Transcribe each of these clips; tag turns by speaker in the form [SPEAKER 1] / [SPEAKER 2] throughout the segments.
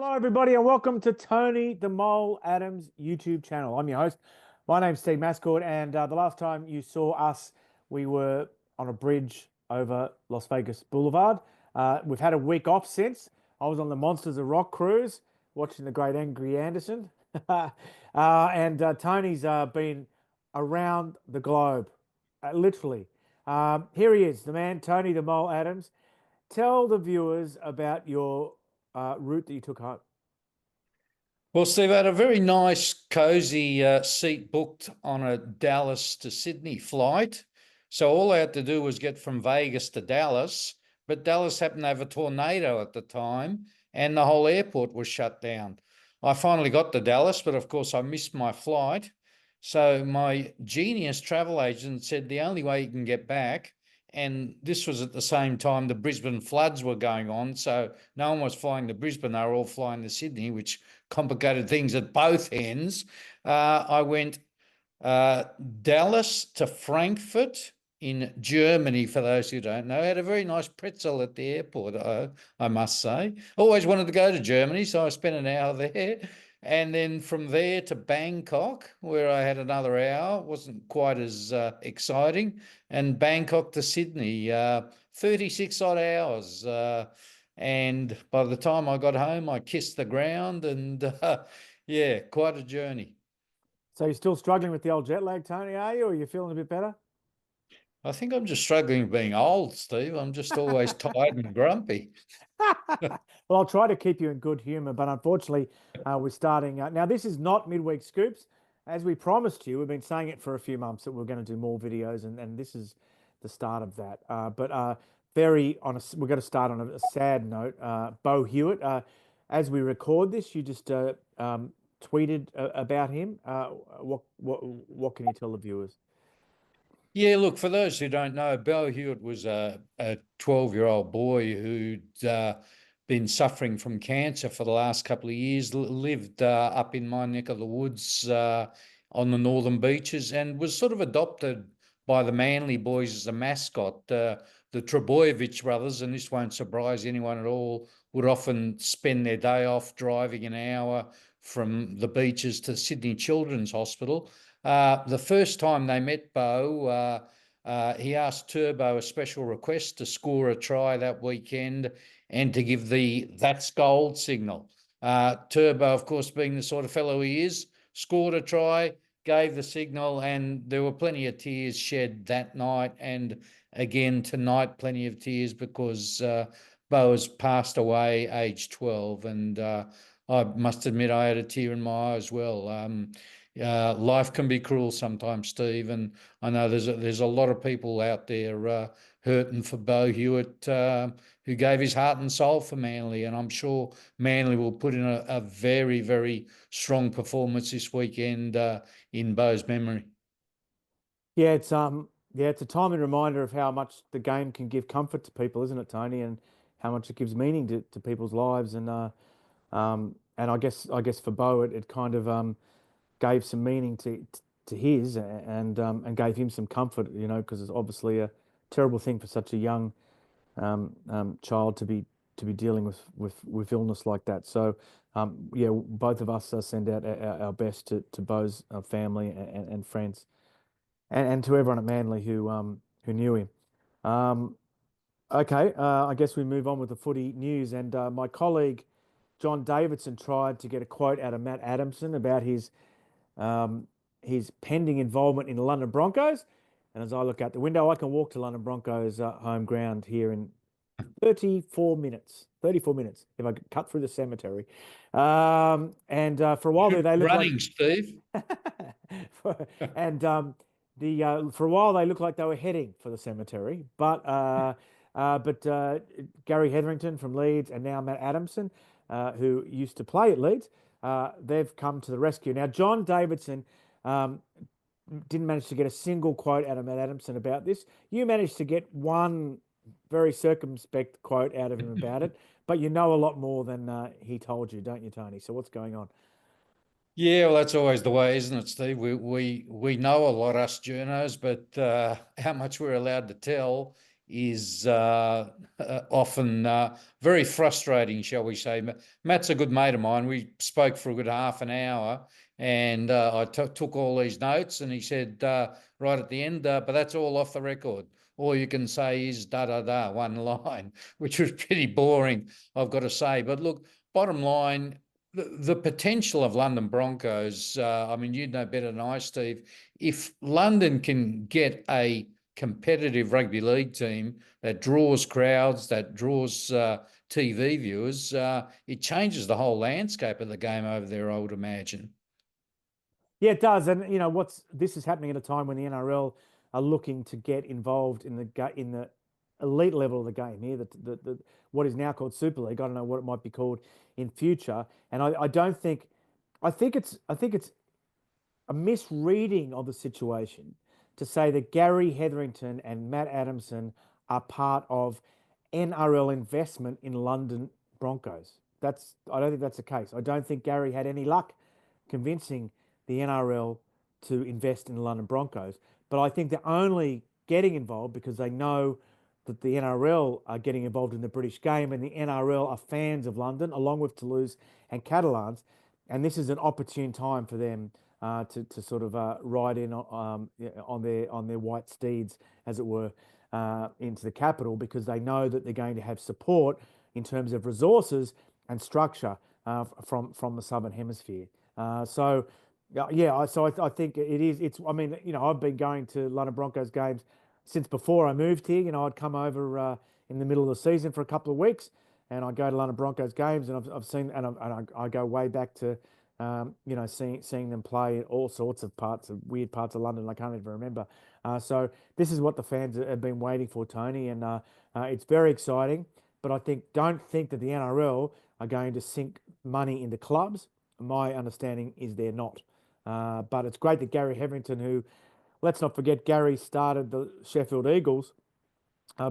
[SPEAKER 1] Hello, everybody, and welcome to Tony the Mole Adams YouTube channel. I'm your host. My name's Steve Mascord, and the last time you saw us, we were on a bridge over Las Vegas Boulevard. We've had a week off since. I was on the Monsters of Rock cruise watching the great Angry Anderson. And Tony's been around the globe, literally. Here he is, the man, Tony the Mole Adams. Tell the viewers about your route that you took home.
[SPEAKER 2] Well, Steve, I had a very nice, cozy seat booked on a Dallas to Sydney flight. So all I had to do was get from Vegas to Dallas, but Dallas happened to have a tornado at the time and the whole airport was shut down. I finally got to Dallas, but of course I missed my flight. So my genius travel agent said the only way you can get back, and this was at the same time the Brisbane floods were going on, so no one was flying to Brisbane, they were all flying to Sydney, which complicated things at both ends. I went Dallas to Frankfurt in Germany, for those who don't know. I had a very nice pretzel at the airport, I must say. Always wanted to go to Germany, so I spent an hour there. And then from there to Bangkok, where I had another hour. Wasn't quite as exciting. And Bangkok to Sydney, 36 odd hours. And by the time I got home, I kissed the ground and yeah, quite a journey.
[SPEAKER 1] So you're still struggling with the old jet lag, Tony, are you? Or are you feeling a bit better?
[SPEAKER 2] I think I'm just struggling with being old, Steve. I'm just always tired and grumpy.
[SPEAKER 1] Well, I'll try to keep you in good humor, but unfortunately, we're starting. Now, this is not midweek scoops. As we promised you, we've been saying it for a few months that we're going to do more videos, and this is the start of that. But very honest, we're going to start on a sad note. Beau Hewitt, as we record this, you just tweeted about him. What can you tell the viewers?
[SPEAKER 2] Yeah, look, for those who don't know, Beau Hewitt was a 12-year-old boy who'd been suffering from cancer for the last couple of years, lived up in my neck of the woods on the northern beaches, and was sort of adopted by the Manly boys as a mascot. The Trebojevic brothers, and this won't surprise anyone at all, would often spend their day off driving an hour from the beaches to Sydney Children's Hospital. The first time they met Beau, he asked Turbo a special request to score a try that weekend and to give the "that's gold" signal. Turbo, of course, being the sort of fellow he is, scored a try, gave the signal, and there were plenty of tears shed that night. And again tonight, plenty of tears because Beau has passed away aged 12. And I must admit I had a tear in my eye as well. Life can be cruel sometimes, Steve, and I know there's a lot of people out there hurting for Beau Hewitt, who gave his heart and soul for Manly, and I'm sure Manly will put in a very, very strong performance this weekend in Beau's memory.
[SPEAKER 1] It's a timely reminder of how much the game can give comfort to people, isn't it, Tony? And how much it gives meaning to people's lives. And I guess for Beau, it kind of gave some meaning to his and gave him some comfort, because it's obviously a terrible thing for such a young child to be dealing with illness like that. So yeah, both of us send out our best to Beau's family and friends, and to everyone at Manly who knew him. Okay, I guess we move on with the footy news, and my colleague John Davidson tried to get a quote out of Matt Adamson about his pending involvement in the London Broncos. And as I look out the window, I can walk to London Broncos home ground here in 34 minutes. 34 minutes if I cut through the cemetery. And for a while there, they look
[SPEAKER 2] running,
[SPEAKER 1] like
[SPEAKER 2] Steve.
[SPEAKER 1] and for a while they looked like they were heading for the cemetery, but Gary Hetherington from Leeds and now Matt Adamson, who used to play at Leeds, they've come to the rescue. Now, John Davidson didn't manage to get a single quote out of Matt Adamson about this. You managed to get one very circumspect quote out of him about it, but you know a lot more than he told you, don't you, Tony? So what's going on?
[SPEAKER 2] Yeah, well, that's always the way, isn't it, Steve? We know a lot, us journos, but how much we're allowed to tell is often very frustrating, shall we say. Matt's a good mate of mine. We spoke for a good half an hour, and I took all these notes, and he said right at the end, but that's all off the record. All you can say is da da da, one line, which was pretty boring, I've got to say. But look, bottom line, the potential of London Broncos, I mean, you'd know better than I, Steve. If London can get a competitive rugby league team that draws crowds, that draws TV viewers, it changes the whole landscape of the game over there, I would imagine.
[SPEAKER 1] Yeah, it does. And this is happening at a time when the NRL are looking to get involved in the elite level of the game here, what is now called Super League. I don't know what it might be called in future. And I don't think I think it's a misreading of the situation to say that Gary Hetherington and Matt Adamson are part of NRL investment in London Broncos. I don't think that's the case. I don't think Gary had any luck convincing the NRL to invest in the London Broncos. But I think they're only getting involved because they know that the NRL are getting involved in the British game, and the NRL are fans of London, along with Toulouse and Catalans. And this is an opportune time for them to sort of ride in on their white steeds, as it were, into the capital, because they know that they're going to have support in terms of resources and structure from the Southern Hemisphere. So I think it is. I mean, I've been going to London Broncos games since before I moved here. I'd come over in the middle of the season for a couple of weeks, and I go to London Broncos games, and I've seen, and I go way back to, seeing them play in all sorts of weird parts of London I can't even remember. So this is what the fans have been waiting for, Tony, and it's very exciting. But don't think that the NRL are going to sink money into clubs. My understanding is they're not. But it's great that Gary Hetherington, who, let's not forget, Gary started the Sheffield Eagles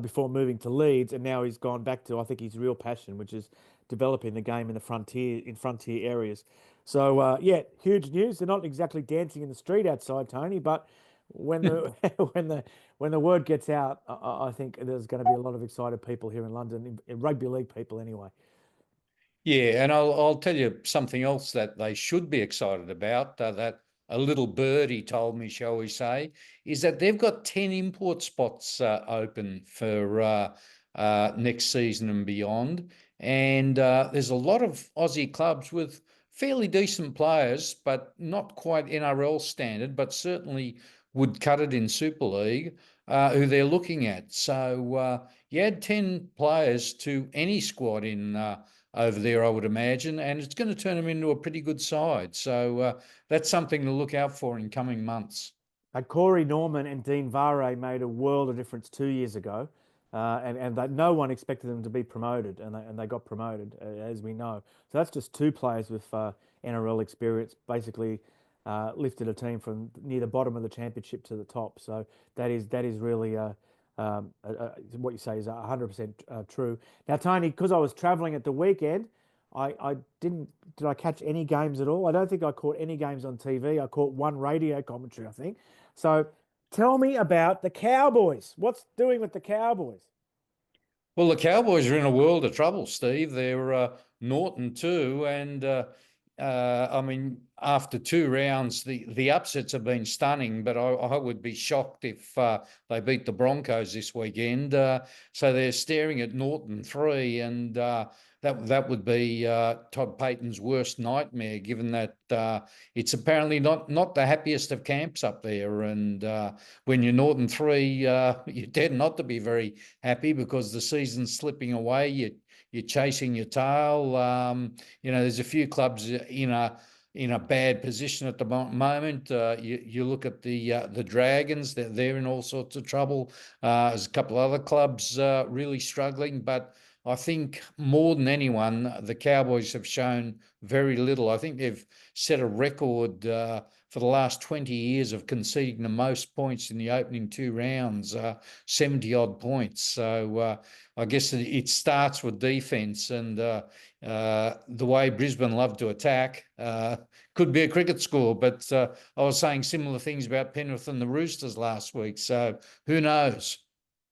[SPEAKER 1] before moving to Leeds, and now he's gone back to, I think, his real passion, which is developing the game in frontier areas. So huge news. They're not exactly dancing in the street outside, Tony, but when the when the word gets out, I think there's going to be a lot of excited people here in London, in rugby league people anyway.
[SPEAKER 2] Yeah, and I'll tell you something else that they should be excited about, that a little birdie told me, shall we say, is that they've got 10 import spots open for next season and beyond. And there's a lot of Aussie clubs with fairly decent players, but not quite NRL standard, but certainly would cut it in Super League, who they're looking at. So you add 10 players to any squad in over there, I would imagine, and it's going to turn them into a pretty good side. So that's something to look out for in coming months.
[SPEAKER 1] Corey Norman and Dean Vare made a world of difference 2 years ago, and that no one expected them to be promoted, and they got promoted, as we know. So that's just two players with NRL experience, basically lifted a team from near the bottom of the championship to the top. So that is really what you say is 100% true. Now, Tony, because I was travelling at the weekend, I did I catch any games at all? I don't think I caught any games on TV. I caught one radio commentary, I think. So tell me about the Cowboys. What's doing with the Cowboys?
[SPEAKER 2] Well, the Cowboys are in a world of trouble, Steve. They're Norton too, and I mean, after 2 rounds, the upsets have been stunning. But I would be shocked if they beat the Broncos this weekend. So they're staring at Norton 3, and that would be Todd Payton's worst nightmare, given that it's apparently not the happiest of camps up there. And when you're Norton 3, you tend not to be very happy because the season's slipping away. You're chasing your tail. There's a few clubs in a bad position at the moment. You look at the Dragons; they're in all sorts of trouble. There's a couple of other clubs really struggling, but I think more than anyone, the Cowboys have shown very little. I think they've set a record for the last 20 years of conceding the most points in the opening 2 rounds, 70 odd points. So I guess it starts with defence, and the way Brisbane love to attack could be a cricket score. But I was saying similar things about Penrith and the Roosters last week. So who knows?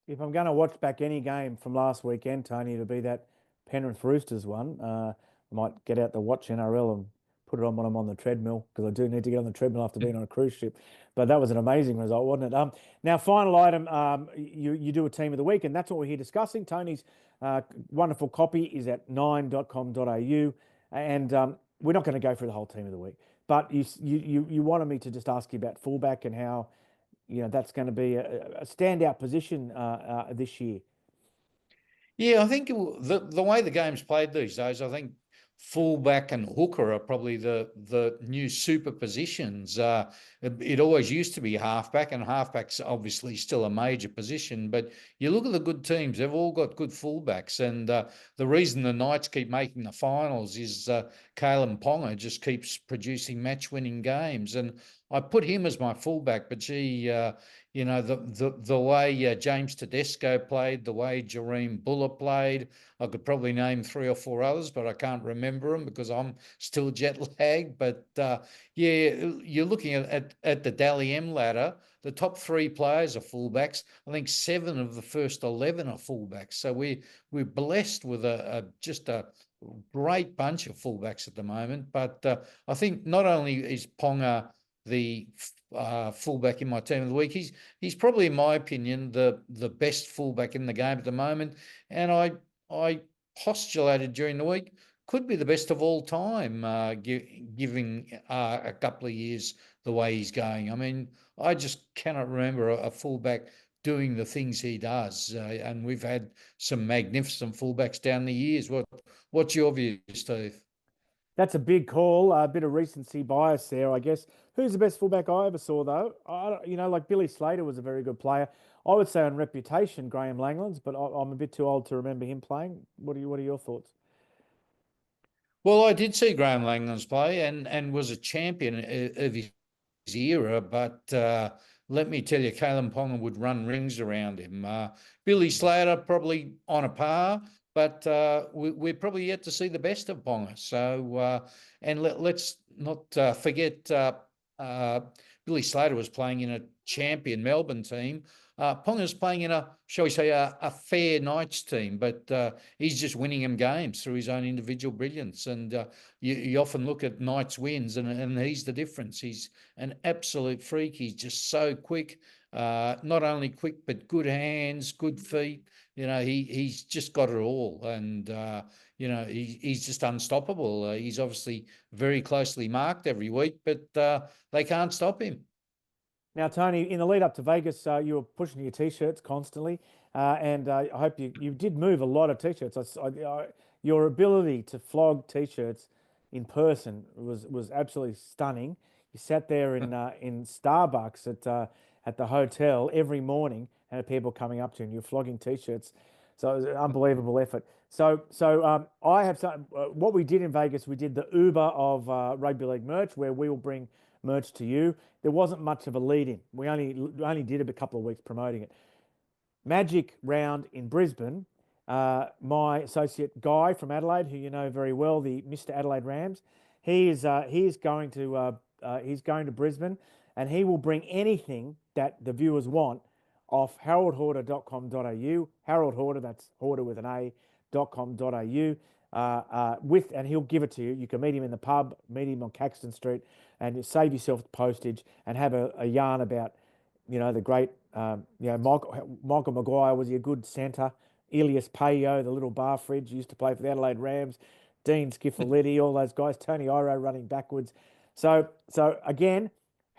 [SPEAKER 1] If I'm going to watch back any game from last weekend, Tony, it'll be that Penrith Roosters one. I might get out the Watch NRL and put it on when I'm on the treadmill because I do need to get on the treadmill after being on a cruise ship. But that was an amazing result, wasn't it? Now, final item, you do a team of the week, and that's what we're here discussing. Tony's wonderful copy is at 9.com.au, and we're not going to go through the whole team of the week. But you wanted me to just ask you about fullback and how that's going to be a standout position this year.
[SPEAKER 2] Yeah, I think the way the game's played these days, I think fullback and hooker are probably the new super positions. It always used to be halfback, and halfback's obviously still a major position. But you look at the good teams; they've all got good fullbacks, and the reason the Knights keep making the finals is Kalyn Ponga just keeps producing match-winning games, and I put him as my fullback. But gee, the way James Tedesco played, the way Jareem Buller played, I could probably name 3 or 4 others, but I can't remember them because I'm still jet lagged. But you're looking at the Dally M ladder. The top 3 players are fullbacks. I think 7 of the first 11 are fullbacks. So we're blessed with just a great bunch of fullbacks at the moment. But I think not only is Ponga the fullback in my team of the week, he's probably, in my opinion, the best fullback in the game at the moment. And I postulated during the week could be the best of all time, giving a couple of years the way he's going. I mean, I just cannot remember a fullback doing the things he does. And we've had some magnificent fullbacks down the years. What's your view, Steve?
[SPEAKER 1] That's a big call, a bit of recency bias there, I guess. Who's the best fullback I ever saw, though? Like Billy Slater was a very good player. I would say on reputation, Graham Langlands, but I'm a bit too old to remember him playing. What are your thoughts?
[SPEAKER 2] Well, I did see Graham Langlands play and was a champion of his era, but let me tell you, Kalyn Ponga would run rings around him. Billy Slater probably on a par, but we're probably yet to see the best of Ponga. So, and let's not forget Billy Slater was playing in a champion Melbourne team. Ponga's playing in shall we say, a fair Knights team, but he's just winning them games through his own individual brilliance. And you often look at Knights wins, and he's the difference. He's an absolute freak. He's just so quick. Not only quick, but good hands, good feet. He's just got it all, and he's just unstoppable. He's obviously very closely marked every week, but they can't stop him.
[SPEAKER 1] Now, Tony, in the lead up to Vegas, you were pushing your t-shirts constantly, and I hope you did move a lot of t-shirts. Your ability to flog t-shirts in person was absolutely stunning. You sat there in Starbucks at the hotel every morning, and had people coming up to you, and you're flogging t-shirts. So it was an unbelievable effort. So I have some. What we did in Vegas, we did the Uber of rugby league merch, where we will bring merch to you. There wasn't much of a lead in. We only did it a couple of weeks promoting it. Magic round in Brisbane. My associate Guy from Adelaide, who you know very well, the Mr. Adelaide Rams, he is going to Brisbane, and he will bring anything that the viewers want off haroldhorder.com.au. Harold Horder, that's Horder with an A.com.au. And he'll give it to you. You can meet him in the pub, meet him on Caxton Street, and you save yourself the postage and have a yarn about, the great, Michael Maguire, was he a good centre? Ilias Payo, the little bar fridge, used to play for the Adelaide Rams. Dean Skiffolitti, all those guys. Tony Iro running backwards. So again,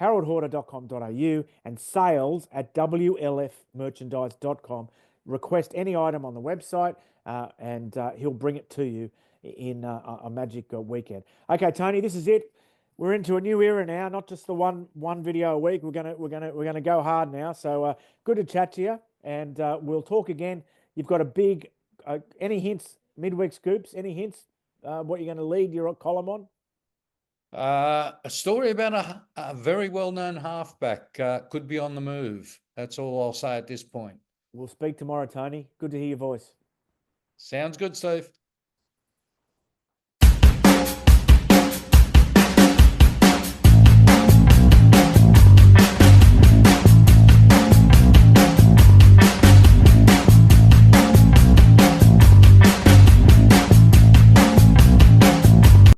[SPEAKER 1] haroldhorder.com.au and sales at wlfmerchandise.com. Request any item on the website, and he'll bring it to you in a magic weekend. Okay, Tony, this is it. We're into a new era now, not just the one video a week. We're gonna go hard now. So good to chat to you, and we'll talk again. You've got a big. Any hints? Midweek scoops? Any hints? What you're going to lead your column on?
[SPEAKER 2] A story about a very well-known halfback could be on the move. That's all I'll say at this point.
[SPEAKER 1] We'll speak tomorrow, Tony. Good to hear your voice.
[SPEAKER 2] Sounds good, Steve.